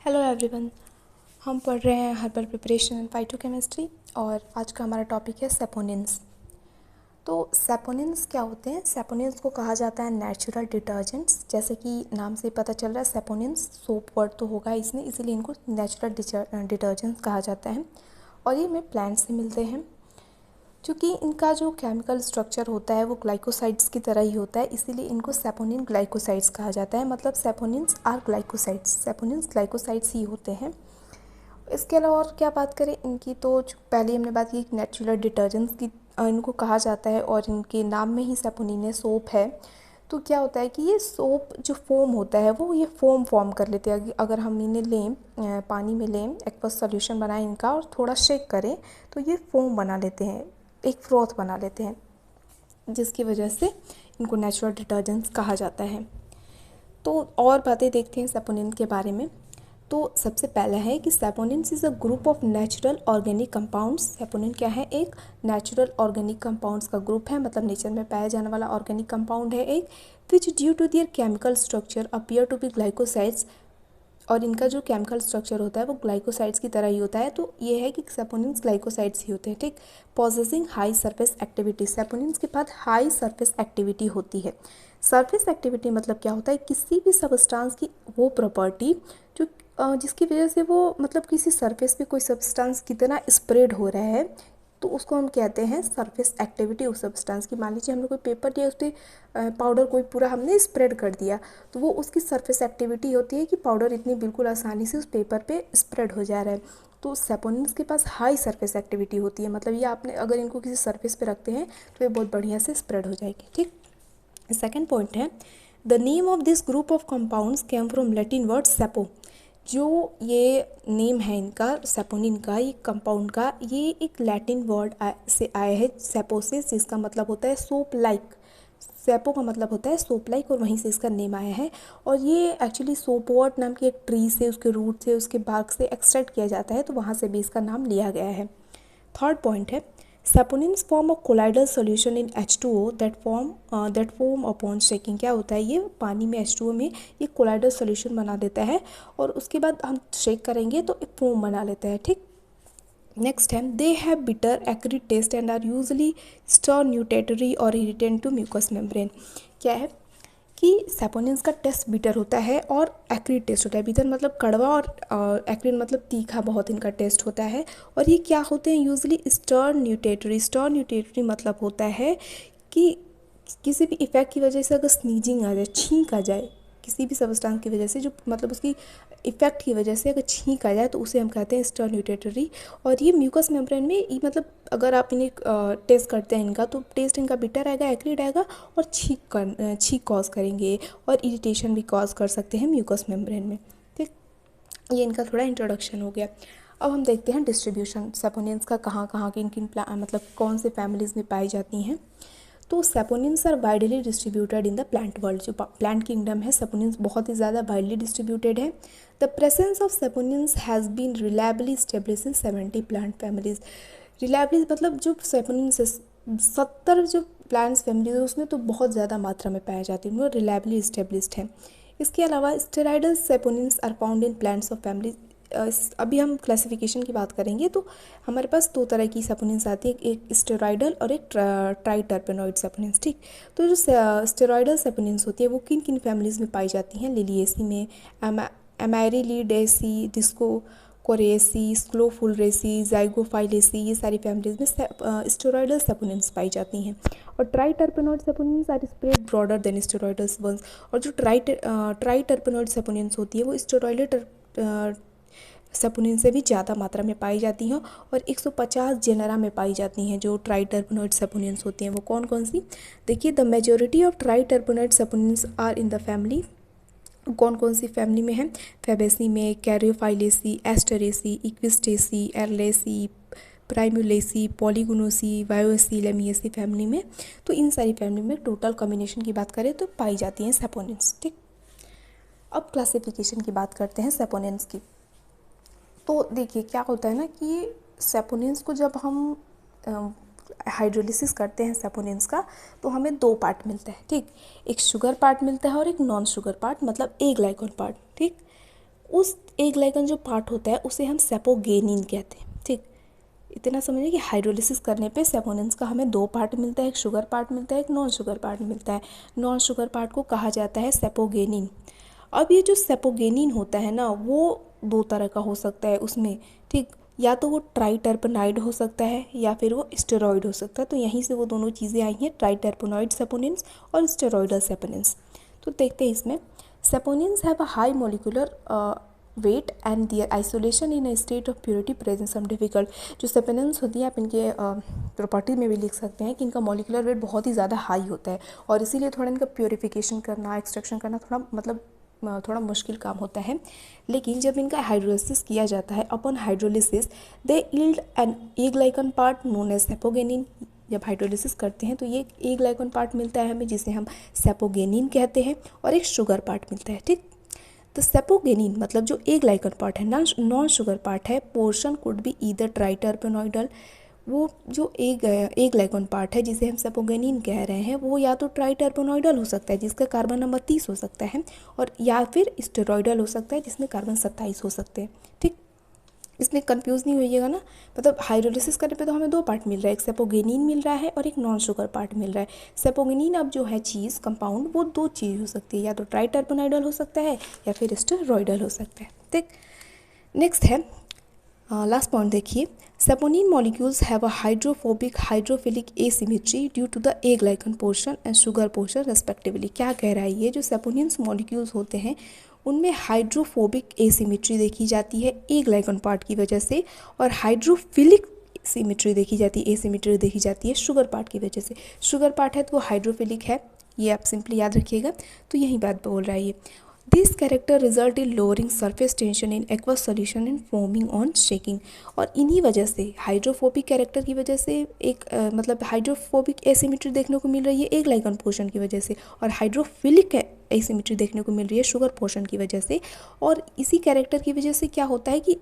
Hello everyone. हम पढ़ रहे हैं हर्बल प्रिपरेशन एंड फाइटोकेमिस्ट्री और आज का हमारा टॉपिक है सेपोनिन्स। तो सेपोनिन्स क्या होते हैं? सेपोनिन्स को कहा जाता है नेचुरल डिटर्जेंट्स। जैसे कि नाम से पता चल रहा है सेपोनिन्स सोप वर्ड तो होगा इसमें, इसीलिए इनको नेचुरल डिटर्जेंट्स कहा जाता है। और ये हमें प्लांट से मिलते हैं। क्योंकि इनका जो केमिकल स्ट्रक्चर होता है वो ग्लाइकोसाइड्स की तरह ही होता है, इसीलिए इनको सेपोनिन ग्लाइकोसाइड्स कहा जाता है। मतलब saponins are glycosides, saponins glycosides ही होते हैं। इसके अलावा और क्या बात करें इनकी, तो जो पहले हमने बात की नेचुरल डिटर्जेंट्स की, इनको कहा जाता है और इनके नाम में ही सेपोनिन है, सोप है। तो क्या होता है कि ये सोप जो फोम होता है वो ये फोम फॉर्म कर लेते हैं। अगर हम इन्हें लें, पानी में लें, एक्वस सॉल्यूशन बनाएं इनका और थोड़ा शेक करें तो ये फोम बना लेते हैं, एक फ्रॉथ बना लेते हैं, जिसकी वजह से इनको नेचुरल डिटर्जेंट्स कहा जाता है। तो और बातें देखते हैं सेपोनिन के बारे में। तो सबसे पहला है कि saponins is a group of natural organic compounds. Saponin क्या है? एक नेचुरल ऑर्गेनिक कंपाउंड्स का ग्रुप है, मतलब नेचर में पाया जाने वाला ऑर्गेनिक कंपाउंड है एक, which due to their chemical structure appear to be glycosides. और इनका जो केमिकल स्ट्रक्चर होता है वो ग्लाइकोसाइड्स की तरह ही होता है। तो ये है कि सेपोनिन्स ग्लाइकोसाइड्स ही होते हैं, ठीक। पॉजेसिंग हाई सरफेस एक्टिविटी, सेपोनिन्स के पास हाई सरफेस एक्टिविटी होती है। सरफेस एक्टिविटी मतलब क्या होता है? किसी भी सबस्टांस की वो प्रॉपर्टी जो जिसकी वजह से वो मतलब किसी सरफेस पे कोई सब्सटेंस कितना स्प्रेड हो रहा है, तो उसको हम कहते हैं सरफेस एक्टिविटी उस सब्सटेंस की। मान लीजिए हमने कोई पेपर लिया, उस पर पाउडर कोई पूरा हमने स्प्रेड कर दिया, तो वो उसकी सरफेस एक्टिविटी होती है कि पाउडर इतनी बिल्कुल आसानी से उस पेपर पे स्प्रेड हो जा रहा है। तो सेपोनिन्स के पास हाई सरफेस एक्टिविटी होती है, मतलब ये आपने अगर इनको किसी सरफेस पे रखते हैं तो ये बहुत बढ़िया से स्प्रेड हो जाएगी, ठीक। सेकेंड पॉइंट है, the name of this group of compounds came from Latin word sapo. जो ये नेम है इनका सेपोनिन का, ये कंपाउंड का, ये एक लैटिन वर्ड से आया है, सेपोसिस, जिसका मतलब होता है सोप लाइक। सेपो का मतलब होता है सोप लाइक, और वहीं से इसका नेम आया है। और ये एक्चुअली सोपवर्ट नाम की एक ट्री से, उसके रूट से, उसके बार्क से एक्सट्रैक्ट किया जाता है, तो वहाँ से भी इसका नाम लिया गया है। थर्ड पॉइंट है, saponins form a colloidal solution in H2O that form upon shaking. क्या होता है? ये पानी में H2O में ये कोलाइडल सॉल्यूशन बना देता है और उसके बाद हम शेक करेंगे तो एक फोम बना लेता है, ठीक। नेक्स्ट है, they have bitter acrid taste and are usually sternutatory और इरिटेंट टू म्यूकस मेम्ब्रेन। क्या है कि सेपोनिन्स का टेस्ट बिटर होता है और एक्रिड टेस्ट होता है। बिटर मतलब कड़वा और एक्रिड मतलब तीखा बहुत इनका टेस्ट होता है। और ये क्या होते हैं? Usually sternutatory. Sternutatory मतलब होता है कि किसी भी इफ़ेक्ट की वजह से अगर स्नीजिंग आ जाए, छींक आ जाए, किसी भी सबस्टेंस की वजह से, जो मतलब उसकी इफ़ेक्ट की वजह से अगर छींक आ जाए तो उसे हम कहते हैं स्टर न्यूट्रेटरी। और ये म्यूकस मेम्ब्रेन में ये मतलब अगर आप इन्हें टेस्ट करते हैं इनका, तो टेस्ट इनका बिटर आएगा, एक्रिड आएगा और छींक कॉज करेंगे और इरिटेशन भी कॉज कर सकते हैं म्यूकस मेम्ब्रेन में, ठीक। ये इनका थोड़ा इंट्रोडक्शन हो गया। अब हम देखते हैं डिस्ट्रीब्यूशन सेपोनिन्स का, कहाँ कहाँ के किन मतलब कौन से फैमिलीज़ में पाई जाती हैं। तो saponins are widely distributed in the plant world. जो प्लांट किंगडम है, सेपोनिन्स बहुत ही ज़्यादा वाइडली डिस्ट्रीब्यूटेड है। The presence of saponins has been reliably stablish in 70 plant families. Reliably मतलब जो सेपोनिन्स 70 जो प्लांट्स फैमिलीज है उसमें तो बहुत ज़्यादा मात्रा में पाया जाती है, वो रिलायबली इस्टेब्लिश्ड है। इसके अलावा steroidal saponins are found in plants of family. अभी हम क्लासिफिकेशन की बात करेंगे तो हमारे पास दो तरह की सेपोनिन्स आती है, एक स्टेरॉइडल और एक ट्राइटर्पेनॉइड सेपोनिन्स, ठीक। तो जो स्टेरॉइडल सेपोनिन्स होती है वो किन किन फैमिलीज़ में पाई जाती हैं? लिलिएसी में, एमेरिलिडेसी, डिस्को कोरेसी, स्क्लोफुलरेसी, जाइगोफाइलेसी, ये सारी फैमिलीज़ में स्टेरॉइडल सेपोनिन्स पाई जाती हैं। और triterpenoid saponins are spread broader than steroidals ones. और जो ट्राइटर्पेनॉइड सेपोनिन्स होती है वो स्टेरॉइडल सेपोनिन से भी ज़्यादा मात्रा में पाई जाती हैं और 150 जेनरा में पाई जाती हैं। जो ट्राइटर्पेनॉइड सेपोनिन्स होती हैं वो कौन कौन सी? देखिए, the majority of triterpenoid saponins are in the family. कौन कौन सी फैमिली में है? फैबेसी में, कैरियोफाइलेसी, एस्टरेसी, इक्विस्टेसी, एरलेसी, प्राइमुलेसी, पॉलीगोनोसी, वायोसी, लेमिएसी फैमिली में। तो इन सारी फैमिली में टोटल कॉम्बिनेशन की बात करें तो पाई जाती हैं सेपोनिन्स, ठीक। अब क्लासिफिकेशन की बात करते हैं सेपोनिन्स की। तो देखिए क्या होता है ना कि सेपोनिन्स को जब हम हाइड्रोलिसिस करते हैं सेपोनिन्स का, तो हमें दो पार्ट मिलते हैं, ठीक। एक शुगर पार्ट मिलता है और एक नॉन शुगर पार्ट, मतलब ए ग्लाइकोन पार्ट, ठीक। उस ए ग्लाइकन जो पार्ट होता है उसे हम सेपोगेनिन कहते हैं। ठीक, इतना समझिए कि हाइड्रोलिसिस करने पे सेपोनिन्स का हमें दो पार्ट मिलता है, एक शुगर पार्ट मिलता है, एक नॉन शुगर पार्ट मिलता है। नॉन शुगर पार्ट को कहा जाता है सेपोगेनिन। अब ये जो सेपोगेनिन होता है ना, वो दो तरह का हो सकता है उसमें। ठीक, या तो वो ट्राइटर्पेनाइड हो सकता है या फिर वो स्टेरॉइड हो सकता है। तो यहीं से वो दोनों चीज़ें आई हैं, ट्राइटर्पेनॉइड सेपोनिन्स और स्टेरॉइडल सेपोनिन्स। तो देखते हैं इसमें, saponins have a high molecular weight and their isolation in a state of purity present some difficult. जो सेपोनिन्स होती है, आप इनके प्रॉपर्टी में भी लिख सकते हैं कि इनका मोलिकुलर वेट बहुत ही ज़्यादा हाई होता है और इसीलिए थोड़ा इनका प्योरिफिकेशन करना, एक्सट्रैक्शन करना थोड़ा मुश्किल काम होता है। लेकिन जब इनका हाइड्रोलिसिस किया जाता है, upon hydrolysis they yield an aglycone part known as sapogenin. जब हाइड्रोलिसिस करते हैं तो ये ए ग्लाइकन पार्ट मिलता है हमें, जिसे हम सेपोगेनिन कहते हैं, और एक शुगर पार्ट मिलता है। ठीक, तो सेपोगेनिन मतलब जो ए ग्लाइकन पार्ट है, नॉन शुगर पार्ट है, पोर्शन कुड बी ईदर ट्राइटर्पेनॉइडल। वो जो ए ग्लाइकन पार्ट है जिसे हम सेपोगेनिन कह रहे हैं, वो या तो ट्राइटर्पेनॉइडल हो सकता है जिसका कार्बन नंबर 30 हो सकता है, और या फिर स्टेरॉइडल हो सकता है जिसमें कार्बन 27 हो सकते हैं। ठीक, इसमें कंफ्यूज नहीं होइएगा ना। मतलब हाइड्रोलिसिस करने पे तो हमें दो पार्ट मिल रहा है, एक सेपोगेनिन मिल रहा है और एक नॉन शुगर पार्ट मिल रहा है। सेपोगेनिन अब जो है चीज़ कंपाउंड, वो दो चीज़ हो सकती है, या तो ट्राइटर्पेनॉइडल हो सकता है या फिर स्टेरॉइडल हो सकता है। ठीक, नेक्स्ट है लास्ट पॉइंट देखिए, saponin molecules have a hydrophobic hydrophilic asymmetry due to the aglycone portion and sugar portion respectively. क्या कह रहा है ये, जो सेपोनिन्स मॉलिक्यूल्स होते हैं उनमें हाइड्रोफोबिक एसिमेट्री देखी जाती है ए ग्लाइकन पार्ट की वजह से, और हाइड्रोफिलिक सिमेट्री देखी जाती है, एसिमेट्री देखी जाती है शुगर पार्ट की वजह से। शुगर पार्ट है तो वो हाइड्रोफिलिक है, ये आप सिंपली याद रखिएगा। तो यही बात बोल रहा है ये। This character result in lowering surface tension in aqueous solution and foaming on shaking. और इन्हीं वजह से, हाइड्रोफोबिक कैरेक्टर की वजह से एक मतलब हाइड्रोफोबिक एसिमेट्री देखने को मिल रही है ए ग्लाइकन पोर्शन की वजह से, और हाइड्रोफिलिक एसिमेट्री देखने को मिल रही है शुगर पोर्शन की वजह से। और इसी कैरेक्टर की वजह से क्या होता है कि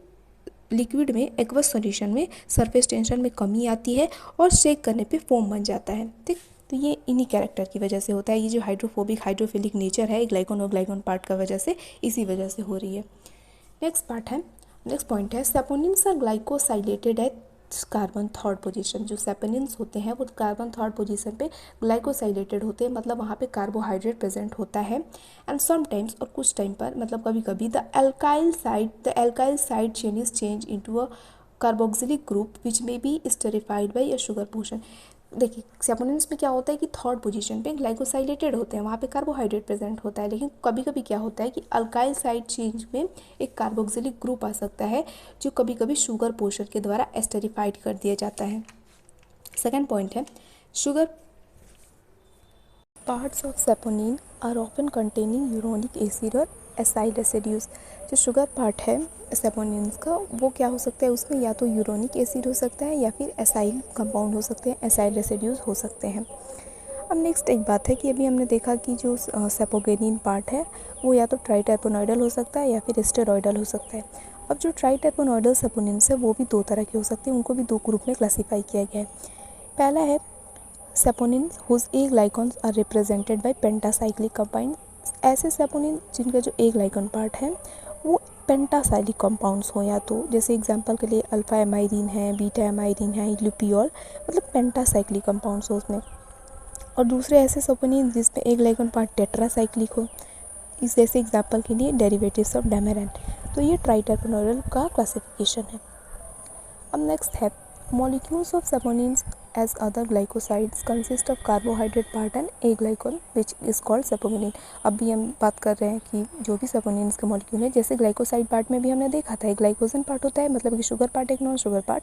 लिक्विड में, एक्वस सॉल्यूशन में सरफेस टेंशन में कमी आती है और शेक करने पे फोम बन जाता है। ठीक, तो ये इन्हीं कैरेक्टर की वजह से होता है। ये जो हाइड्रोफोबिक हाइड्रोफिलिक नेचर है ग्लाइकोन और ग्लाइकोन पार्ट का वजह से, इसी वजह से हो रही है। नेक्स्ट पॉइंट है, saponins are glycosylated at carbon third position. जो सेपोनिन्स होते हैं वो कार्बन थर्ड पोजीशन पे ग्लाइकोसाइलेटेड होते हैं, मतलब वहाँ पे कार्बोहाइड्रेट प्रेजेंट होता है। एंड समटाइम्स, और कुछ टाइम पर, मतलब कभी कभी, the alkyl side chain is change into a carboxylic group which may be esterified by a sugar portion. देखिए, सेपोनिन्स में क्या होता है कि थर्ड पोजीशन पे ग्लाइकोसाइलेटेड होते हैं, वहाँ पे कार्बोहाइड्रेट प्रेजेंट होता है। लेकिन कभी कभी क्या होता है कि अल्काइल साइड चेंज में एक कार्बोक्सिलिक ग्रुप आ सकता है, जो कभी कभी शुगर पोर्शन के द्वारा एस्टेरिफाइड कर दिया जाता है। सेकेंड पॉइंट है, sugar parts of saponin are often containing uronic acid और एसाइल रेसिड्यूज। जो शुगर पार्ट है सेपोनिन्स का, वो क्या हो सकता है, उसमें या तो यूरोनिक एसिड हो सकता है या फिर एसाइल कंपाउंड हो सकते हैं, एसाइल रेसिड्यूज हो सकते हैं। अब नेक्स्ट एक बात है कि अभी हमने देखा कि जो सेपोगेनिन पार्ट है वो या तो ट्राइटर्पेनॉइडल हो सकता है या फिर स्टेरॉइडल हो सकता है। अब जो ट्राइटर्पेनॉइडल सेपोनिन्स है वो भी दो तरह के हो सकते हैं, उनको भी दो ग्रुप में क्लासीफाई किया गया है। पहला है saponins whose aglycones are represented by pentacyclic compound. ऐसे सेपोनिन जिनका जो ए ग्लाइकॉन पार्ट है वो पेंटासाइक्लिक कंपाउंड्स हो, या तो जैसे एग्जांपल के लिए अल्फा एमाइडिन है, बीटा एमाइडिन है, लुपियोल, मतलब पेंटासाइक्लिक कंपाउंड्स हो उसमें। और दूसरे ऐसे सेपोनिन जिसमें ए ग्लाइकॉन पार्ट टेट्रासाइक्लिक हो, इस जैसे एग्जांपल के लिए डेरिवेटिव्स ऑफ डेमेरेंट। तो ये ट्राइटर्पेनॉइडल का क्लासिफिकेशन है। अब नेक्स्ट है, molecules of saponins as other glycosides consist of carbohydrate part and a glycol which is called saponin। अभी हम बात कर रहे हैं कि जो भी सेपोनिन्स के मॉलिक्यूल है, जैसे ग्लाइकोसाइड पार्ट में भी हमने देखा था एक ग्लाइकोजन पार्ट होता है, मतलब कि शुगर पार्ट, एक नॉन शुगर पार्ट।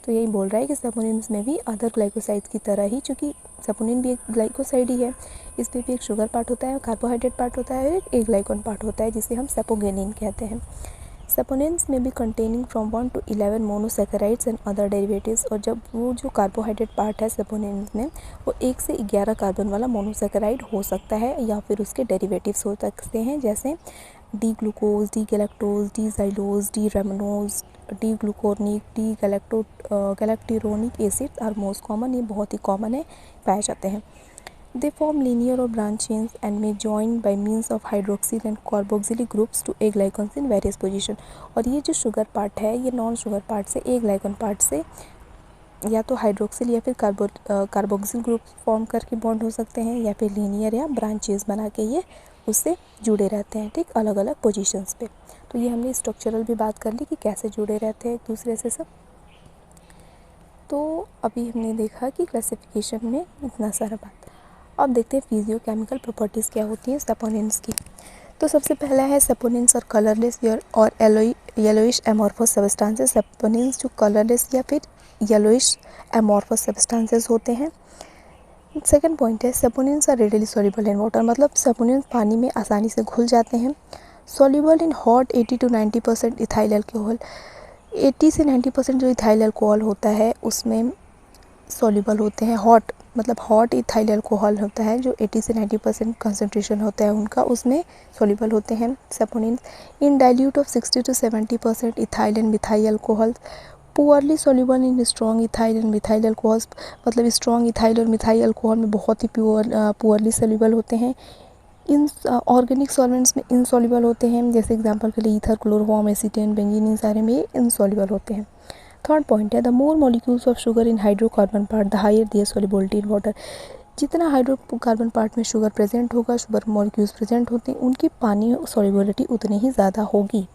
तो यही बोल रहा है कि सेपोनिन्स में भी अदर ग्लाइकोसाइड्स की तरह ही, चूँकि सेपोनिन भी एक ग्लाइकोसाइड ही है, इसमें भी एक शुगर पार्ट होता है, कार्बोहाइड्रेट पार्ट होता है, और एक ए ग्लाइकॉन पार्ट होता है जिसे हम सेपोगेनिन कहते हैं। सेपोनिन्स में भी containing from 1 to 11 monosaccharides and other derivatives. और जब वो जो कार्बोहाइड्रेट पार्ट है सेपोनिन्स में, वो 1 से 11 कार्बन वाला मोनोसैकेराइड हो सकता है, या फिर उसके डेरिवेटिव्स हो सकते हैं, जैसे D glucose, D galactose, D xylose, D rhamnose, D gluconic, D galacturonic acid are most common. ये बहुत ही कॉमन है, पाए जाते हैं। They form linear or branch chains and may join by means of hydroxyl and carboxylic groups to a glycans in various position। और ये जो sugar part है ये नॉन शुगर पार्ट से ए ग्लाइकन पार्ट से या तो हाइड्रोक्सिल या फिर कार्बोक्सिल ग्रुप फॉर्म करके बॉन्ड हो सकते हैं, या फिर लीनियर या ब्रांचेस बना के ये उससे जुड़े रहते हैं, ठीक, अलग अलग पोजीशंस पे। तो ये हमने स्ट्रक्चरल भी बात कर ली कि कैसे जुड़े रहते हैं एक दूसरे से सब। तो अभी हमने देखा कि क्लासिफिकेशन में इतना सारा बात। अब देखते हैं फिजियोकेमिकल प्रॉपर्टीज़ क्या होती हैं सपोनेंट्स की। तो सबसे पहला है सपोनेंट्स और कलरलेस और येलोइश एमॉर्फस सब्सटेंसेस। सपोनेंट्स जो कलरलेस या फिर येलोइश एमॉर्फस सब्सटेंसेस होते हैं। सेकंड पॉइंट है saponins are readily soluble in water, मतलब सपोनेंट्स पानी में आसानी से घुल जाते हैं। Soluble in hot 80 to 90% ethyl alcohol, 80 से 90% जो इथाइल अल्कोहल होता है उसमें सॉल्युबल होते हैं। हॉट मतलब हॉट इथाइल अल्कोहल होता है जो 80 से 90% कंसनट्रेशन होता है उनका, उसमें सॉल्युबल होते हैं saponins. In dilute of 60 to 70% ethyl and methyl alcohol, poorly soluble in strong ethyl and methyl alcohols, मतलब स्ट्रॉन्ग इथाइल और मिथाइल अल्कोहल में बहुत ही पुअरली सॉल्युबल होते हैं। इन ऑर्गेनिक सॉल्वेंट्स में इनसॉल्युबल होते हैं, जैसे एग्जांपल के लिए ईथर, क्लोरोफॉर्म, एसीटेन, बेंजीन, इन सारे में इनसॉल्युबल होते हैं। थर्ड पॉइंट है the more molecules of sugar in hydrocarbon part the higher there solubility in water, जितना हाइड्रोकार्बन पार्ट में शुगर प्रेजेंट होगा, शुगर मॉलिक्यूल्स प्रेजेंट होते हैं, उनकी पानी सॉल्युबिलिटी उतनी ही ज़्यादा होगी।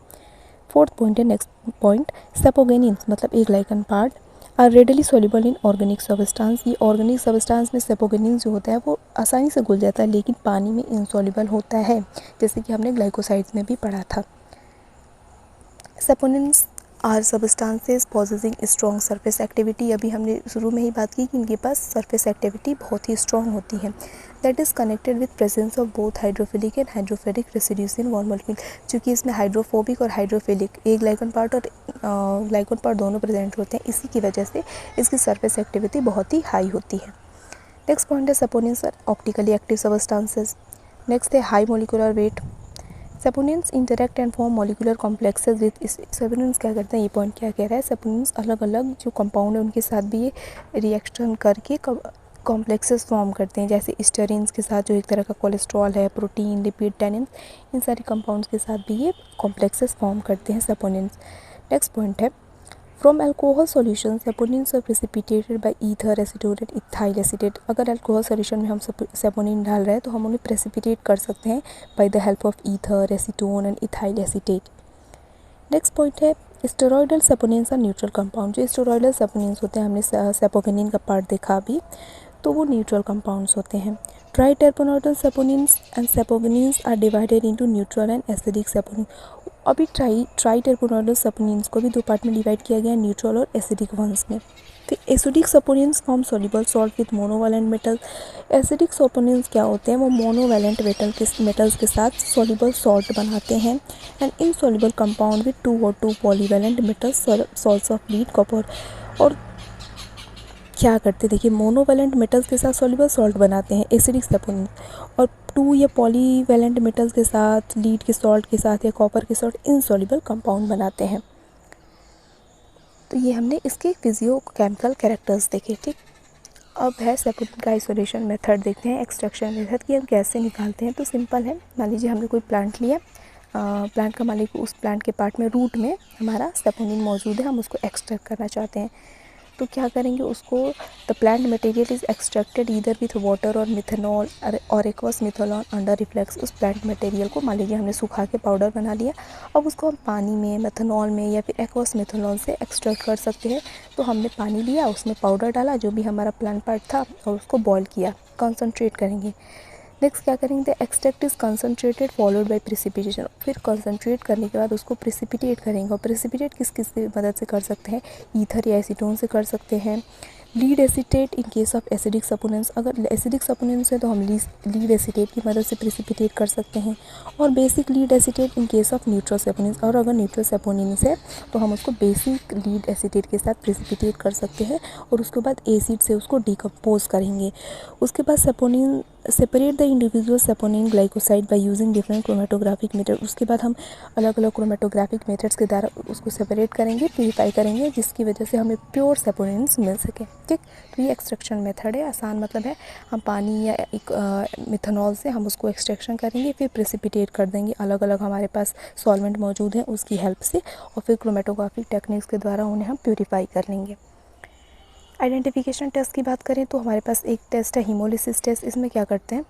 फोर्थ पॉइंट है नेक्स्ट पॉइंट सेपोगेनिन्स, मतलब aglycone part are readily soluble in organic substance. ये ऑर्गेनिक सब्सटेंस में सेपोगेनिन्स जो होता है वो आसानी से घुल जाता है लेकिन पानी में इनसॉल्युबल होता है, जैसे कि हमने ग्लाइकोसाइड्स में भी पढ़ा था। Saponins are substances possessing strong surface activity, अभी हमने शुरू में ही बात की कि इनके पास सरफेस एक्टिविटी बहुत ही स्ट्रॉन्ग होती है। That is connected with presence of both hydrophilic and hydrophilic residues in one molecule, क्योंकि इसमें हाइड्रोफोबिक और हाइड्रोफिलिक एक ग्लाइकन पार्ट और ग्लाइकन पार्ट दोनों प्रेजेंट होते हैं, इसी की वजह से इसकी सरफेस एक्टिविटी बहुत ही हाई होती है। नेक्स्ट पॉइंट है saponins are optically active substances. Next है high molecular weight. Saponins interact and form molecular complexes with, saponins क्या करते हैं, ये पॉइंट क्या कह रहा है, सपोनेंट्स अलग अलग जो कंपाउंड है उनके साथ भी ये रिएक्शन करके कॉम्प्लेक्सेस फॉर्म करते हैं, जैसे स्टेरिन्स के साथ जो एक तरह का कोलेस्ट्रॉल है, प्रोटीन, लिपिड, टैनिन, इन सारे कंपाउंड्स के साथ भी ये कॉम्प्लेक्सेस फॉर्म करते हैं सपोनेंट्स। नेक्स्ट पॉइंट है from alcohol solution saponins are precipitated by ether, acetone and ethyl acetate. अगर अल्कोहल सॉल्यूशन में हम सपोनिन डाल रहे हैं तो हम उन्हें प्रेसिपिटेट कर सकते हैं by the help of ether, acetone and ethyl acetate. Next point है स्टेरॉयडल सपोनिन्स आर न्यूट्रल कंपाउंड। जो स्टेरॉयडल सपोनिन्स होते हैं, हमने सेपोगेनिन का पार्ट देखा अभी, तो वो न्यूट्रल कंपाउंड्स होते हैं। Triterpenoidal saponins and sapogenins are divided into neutral and acidic saponin. अभी ट्राइटर्पेनॉइडल सपोनिन्स को भी दो पार्ट में डिवाइड किया गया है, न्यूट्रल और एसिडिक वंस में। तो acidic saponins form soluble salt with monovalent metal. Acidic saponins क्या होते हैं, वो मोनोवैलेंट मेटल्स के साथ सॉल्युबल सॉल्ट बनाते हैं। एंड इनसॉल्युबल कंपाउंड विद 2 और 2 polyvalent metals, salts of lead, copper. और क्या करते, देखिए मोनोवैलेंट मेटल्स के साथ सॉल्युबल सॉल्ट बनाते हैं एसिडिक सपोनिन्स, और 2 या पॉलीवैलेंट मेटल्स के साथ, लीड के सॉल्ट के साथ या कॉपर के साथ इनसॉल्युबल कंपाउंड बनाते हैं। तो ये हमने इसके फिजियोकेमिकल कैरेक्टर्स देखे, ठीक। अब है सपोनिन का आइसोलेशन मेथड, देखते हैं एक्सट्रैक्शन मेथड कि हम कैसे निकालते हैं। तो सिंपल है, मान लीजिए हमने कोई प्लांट लिया, प्लांट का मान लीजिए उस प्लांट के पार्ट में रूट में हमारा सपोनिन मौजूद है, हम उसको एक्सट्रैक्ट करना चाहते हैं। तो क्या करेंगे, उसको the plant material is extracted either with water और मिथेनॉल और एक्वस मिथोलॉन अंडर रिफ्लेक्स। उस प्लांट मटेरियल को मान लीजिए हमने सुखा के पाउडर बना लिया, अब उसको हम पानी में, मिथेनॉल में या फिर एक्वस मिथोलॉन से एक्सट्रैक्ट कर सकते हैं। तो हमने पानी लिया, उसमें पाउडर डाला जो भी हमारा प्लांट पार्ट था, और उसको बॉयल किया, कंसनट्रेट करेंगे। नेक्स्ट क्या करेंगे, the extract is concentrated followed by precipitation. फिर कंसनट्रेट करने के बाद उसको प्रेसिपिटेट करेंगे, और प्रेसिपिटेट किस किस की मदद से कर सकते हैं, ईथर या एसीटोन से कर सकते हैं। Lead acetate in case of acidic saponins, अगर एसिडिक सपोनेंस है तो हम लीड एसीटेट की मदद से प्रेसिपिटेट कर सकते हैं। और basic lead acetate in case of neutral saponins, और अगर न्यूट्रल सपोनेंस है तो हम उसको बेसिक लीड एसीटेट के साथ प्रेसिपिटेट कर सकते हैं, और उसके बाद एसिड से उसको डिकम्पोज करेंगे। उसके बाद saponin separate the individual saponin glycoside by using different chromatographic method. उसके बाद हम अलग अलग क्रोमेटोग्राफिक मेथड्स के द्वारा उसको सेपरेट करेंगे, प्यूरिफाई करेंगे, जिसकी वजह से हमें प्योर सेपोनिन्स मिल सके। ठीक, तो ये एक्सट्रैक्शन मेथड है। आसान मतलब है, हम पानी या एक मिथेनॉल से हम उसको एक्सट्रैक्शन करेंगे, फिर प्रेसिपिटेट कर देंगे। अलग अलग हमारे पास सॉल्वेंट मौजूद हैं उसकी हेल्प से, और फिर क्रोमेटोग्राफिक टेक्निक्स के द्वारा उन्हें हम प्यूरिफाई कर लेंगे। आइडेंटिफिकेशन टेस्ट की बात करें तो हमारे पास एक टेस्ट है हीमोलिसिस टेस्ट। इसमें क्या करते हैं,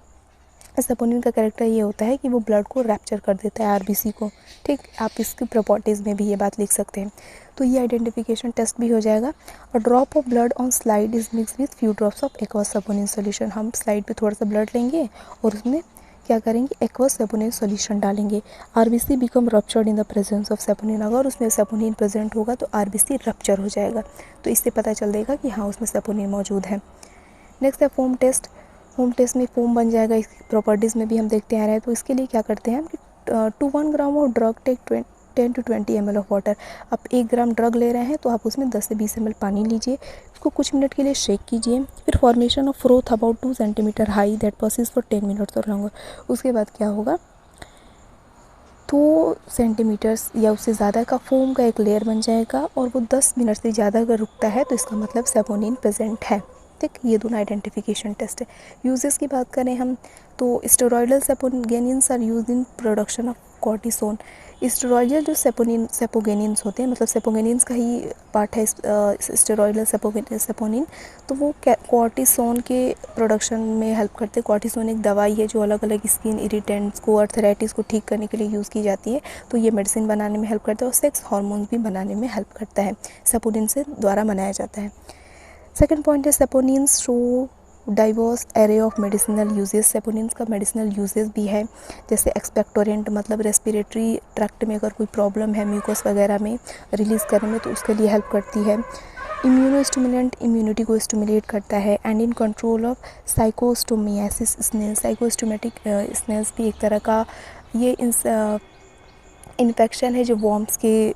सेपोनिन का कैरेक्टर ये होता है कि वो ब्लड को रैप्चर कर देता है, आरबीसी को। ठीक, आप इसकी प्रॉपर्टीज़ में भी ये बात लिख सकते हैं। तो ये आइडेंटिफिकेशन टेस्ट भी हो जाएगा। और drop of blood on slide is mix with few drops of aqueous saponin solution. हम स्लाइड पे थोड़ा सा ब्लड लेंगे और उसमें क्या करेंगे, एक्वस सेपोनिन सॉल्यूशन डालेंगे। RBC become ruptured in the presence of saponin. अगर उसमें सेपोनिन प्रेजेंट होगा तो आरबीसी रप्चर हो जाएगा, तो इससे पता चल देगा कि हाँ उसमें सेपोनिन मौजूद है। नेक्स्ट है फोम टेस्ट। फोम टेस्ट में फोम बन जाएगा, इसकी प्रॉपर्टीज़ में भी हम देखते आ रहे हैं। तो इसके लिए क्या करते हैं कि to 1 gram of drug take 10 to 20 ml of water. आप 1 ग्राम ड्रग ले रहे हैं तो आप उसमें 10 से 20 ml पानी लीजिए, उसको कुछ मिनट के लिए शेक कीजिए। फिर formation of froth about 2 centimetre high that persist for 10 minutes और लॉन्गर। उसके बाद क्या होगा, 2 सेंटीमीटर्स या उससे ज़्यादा का फोम का एक लेयर बन जाएगा, और वो 10 मिनट से ज़्यादा अगर रुकता है तो इसका मतलब सेपोनिन प्रेजेंट है। ठीक, ये दोनों आइडेंटिफिकेशन टेस्ट है। यूजेस की बात करें हम तो steroidal sapogenins are use in production of cortisone. Steroidal जो सेपोगेनिन्स होते हैं, मतलब सेपोगेनिन्स का ही पार्ट है स्टेरॉयडल सेपोनिन, तो वो कॉर्टिसोन के प्रोडक्शन में हेल्प करते हैं। कॉर्टिसोन एक दवाई है जो अलग अलग स्किन इरिटेंट्स को, अर्थराइटिस को ठीक करने के लिए यूज़ की जाती है। तो ये मेडिसिन बनाने में हेल्प करता है, और सेक्स हार्मोन्स भी बनाने में हेल्प करता है, सेपोनिन से द्वारा बनाया जाता है। सेकेंड पॉइंट है saponins show diverse array of medicinal uses. Saponins का मेडिसिनल यूजेस भी है, जैसे एक्सपेक्टोरेंट, मतलब रेस्पिरेटरी ट्रैक्ट में अगर कोई प्रॉब्लम है म्यूकस वगैरह में रिलीज़ करने में तो उसके लिए हेल्प करती है। इम्यूनो स्टिमुलेंट, इम्यूनिटी को स्टिमुलेट करता है। And in control of schistosomiasis snails. Schistosomatic snails भी एक तरह का ये इन्फेक्शन है जो वॉर्म्स के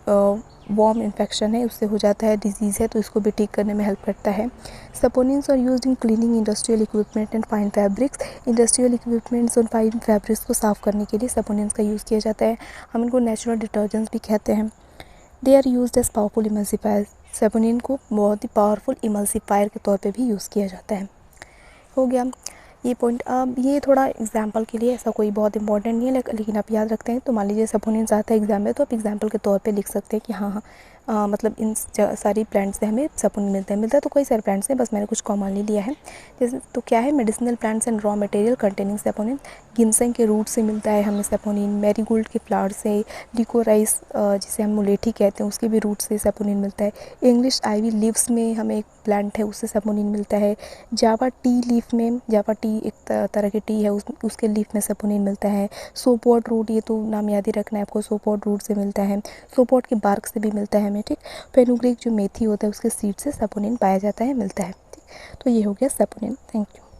वॉर्म इन्फेक्शन है उससे हो जाता है, डिजीज़ है, तो इसको भी ठीक करने में हेल्प करता है। Saponins are used in cleaning industrial equipment and fine fabrics. Industrial equipments और फाइन फैब्रिक्स को साफ़ करने के लिए सपोनिन्स का यूज़ किया जाता है। हम इनको नेचुरल डिटर्जेंट्स भी कहते हैं। They are used as powerful emulsifier. Saponin को बहुत ही पावरफुल इमल्सिफायर के तौर पे भी यूज़ किया जाता है। हो गया ये पॉइंट। अब ये थोड़ा एग्जाम्पल के लिए, ऐसा कोई बहुत इंपॉर्टेंट नहीं है, लेकिन आप याद रखते हैं तो मान लीजिए सपोनिन्स आता है एग्जाम में, तो आप एग्जाम्पल के तौर पे लिख सकते हैं कि हाँ हाँ मतलब इन सारी प्लांट्स से हमें सपोनिन मिलता है तो कई सारे प्लांट्स हैं, बस मैंने कुछ कॉमनली लिया है। जैसे तो क्या है, medicinal plants and raw material containing saponin. Ginseng के रूट से मिलता है हमें सेपोनिन। मैरीगोल्ड के फ्लावर से, लिकोराइस जिसे हम मुलेठी कहते हैं उसके भी रूट से सेपोनिन मिलता है। इंग्लिश आइवी लीव्स में हमें एक प्लांट है उससे सेपोनिन मिलता है। जावा टी लीफ में, जावा टी एक तरह की टी है उसके लीफ में सेपोनिन मिलता है। सोपॉट रूट, ये तो नाम याद ही रखना है आपको, सोपॉट रूट से मिलता है। सोपॉट के बार्क से भी मिलता है हमें। ठीक, फेनुग्रीक जो मेथी होता है उसके सीड से सेपोनिन पाया जाता है, मिलता है। ठीक, तो ये हो गया सेपोनिन। Thank you.